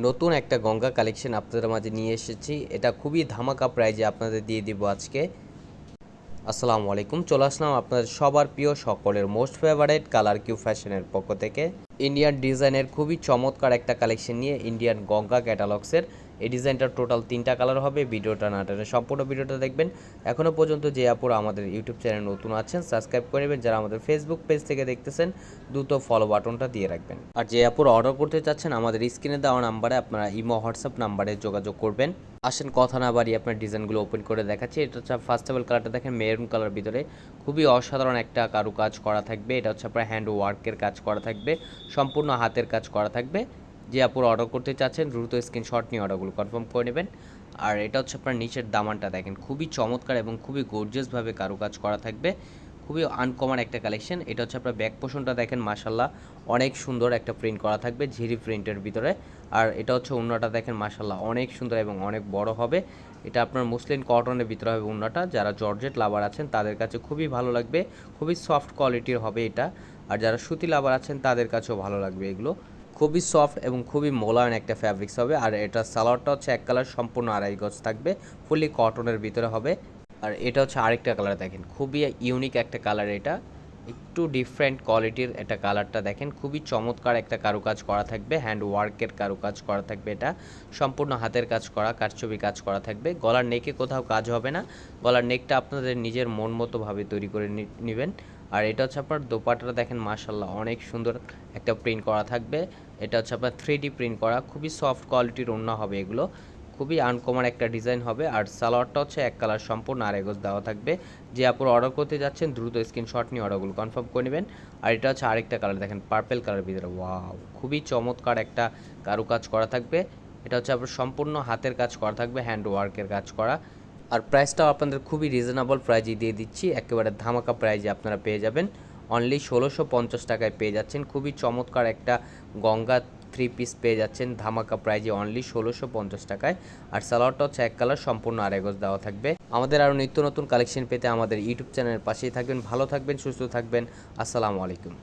নতুন একটা গঙ্গা কালেকশন আপনাদের মাঝে নিয়ে এসেছি। এটা খুবই ধামাকা প্রাইজে আপনাদের দিয়ে দিব আজকে। আসসালামু আলাইকুম, চলে আসলাম আপনাদের সবার প্রিয় সকলের মোস্ট ফেভারিট কালার কিউ ফ্যাশনের পক্ষ থেকে ইন্ডিয়ান ডিজাইনের খুবই চমৎকার একটা কালেকশন নিয়ে ইন্ডিয়ান গঙ্গা ক্যাটালগসের। এই ডিজাইনটার টোটাল 3টা কালার হবে। ভিডিওটা না টেনে সম্পূর্ণ ভিডিওটা দেখবেন। এখনও পর্যন্ত যে আপুরা আমাদের ইউটিউব চ্যানেল নতুন আছেন সাবস্ক্রাইব করে নেবেন, যারা আমাদের ফেসবুক পেজ থেকে দেখতেছেন দ্রুত ফলো বাটনটা দিয়ে রাখবেন। আর যে আপুরা অর্ডার করতে চাচ্ছেন আমাদের স্ক্রিনে দেওয়া নাম্বারে আপনারা ইমো হোয়াটসঅ্যাপ নাম্বারে যোগাযোগ করবেন। আসেন কথা না বাড়িয়ে আপনার ডিজাইনগুলো ওপেন করে দেখাচ্ছি। এটা হচ্ছে ফার্স্ট অফ অল কালারটা দেখেন মেরুন কালার ভিতরে খুবই অসাধারণ একটা কারুকাজ করা থাকবে। এটা হচ্ছে আপনার হ্যান্ড ওয়ার্কের কাজ করা থাকবে, সম্পূর্ণ হাতের কাজ করা থাকবে। যে আপুরা অর্ডার করতে চাচ্ছেন দ্রুত স্ক্রিনশট নিয়ে অর্ডারগুলো কনফার্ম করে নেবেন। আর এটা হচ্ছে আপনার নিচের দামানটা দেখেন খুবই চমৎকার এবং খুবই গর্জিয়াসভাবে কারুকাজ করা থাকবে, খুবই আনকমন একটা কালেকশন। এটা হচ্ছে আপনার ব্যাক পোর্শনটা দেখেন মাশাল্লাহ অনেক সুন্দর একটা প্রিন্ট করা থাকবে ঝিরি প্রিন্টের ভিতরে। আর এটা হচ্ছে ওড়নাটা দেখেন মাশাল্লাহ অনেক সুন্দর এবং অনেক বড় হবে। এটা আপনার মুসলিন কটনের ভিতরে হবে ওড়নাটা। যারা জর্জেট লাভার আছেন তাদের কাছে খুবই ভালো লাগবে, খুবই সফট কোয়ালিটির হবে এটা। আর যারা সুতি লাভার আছেন তাদের কাছেও ভালো লাগবে এগুলো। খুবই সফট এবং খুবই মোলায়েম একটা ফ্যাব্রিক্স হবে। আর এটা সালোয়ারটা হচ্ছে এক কালার সম্পূর্ণ আড়াই গজ থাকবে, ফুলি কটনের ভিতরে হবে। আর এটা হচ্ছে আরেকটা কালার দেখেন খুবই ইউনিক একটা কালার, এটা একটু ডিফারেন্ট কোয়ালিটির একটা কালারটা দেখেন খুবই চমৎকার একটা কারুকাজ করা থাকবে, হ্যান্ড ওয়ার্কের কারুকাজ করা থাকবে। এটা সম্পূর্ণ হাতের কাজ করা, কারচুপি কাজ করা থাকবে। গলার নেকে কোথাও কাজ হবে না, গলার নেকটা আপনাদের নিজের মন মতোভাবে তৈরি করে নেবেন। আর এটা হচ্ছে আপনার দোপাট্টাটা দেখেন মাশাল্লাহ অনেক সুন্দর একটা প্রিন্ট করা থাকবে। এটা হচ্ছে আপনার 3D প্রিন্ট করা, খুবই সফট কোয়ালিটির ওড়না হবে এগুলো, খুবই আনকমন একটা ডিজাইন হবে। আর সালোয়ারটা হচ্ছে এক কালার সম্পূর্ণ আড়াই গজ দেওয়া থাকবে। যে আপুর অর্ডার করতে যাচ্ছেন দ্রুত স্ক্রিনশট নিয়ে অর্ডারগুলো কনফার্ম করে নেবেন। আর এটা হচ্ছে আরেকটা কালার দেখেন পার্পেল কালার ভিতরে, ওয়াও খুবই চমৎকার একটা কারুকাজ করা থাকবে। এটা হচ্ছে আপনার সম্পূর্ণ হাতের কাজ করা থাকবে, হ্যান্ড ওয়ার্কের কাজ করা। আর প্রাইসটাও আপনাদের খুবই রিজনেবল প্রাইজে দিয়ে দিচ্ছি, একেবারে ধামাকা প্রাইজে আপনারা পেয়ে যাবেন। অনলি 1650 টাকায় পেয়ে যাচ্ছেন খুবই চমৎকার একটা গঙ্গা 3 পিস পেয়ে যাচ্ছেন ধামাকা প্রাইজে অনলি 1650 টাকায়। আর সালোয়ারটা হচ্ছে এক কালার সম্পূর্ণ আড়াই গজ দেওয়া থাকবে। আমাদের আরও নিত্য নতুন কালেকশন পেতে আমাদের ইউটিউব চ্যানেলের পাশেই থাকবেন। ভালো থাকবেন, সুস্থ থাকবেন। আসসালামু আলাইকুম।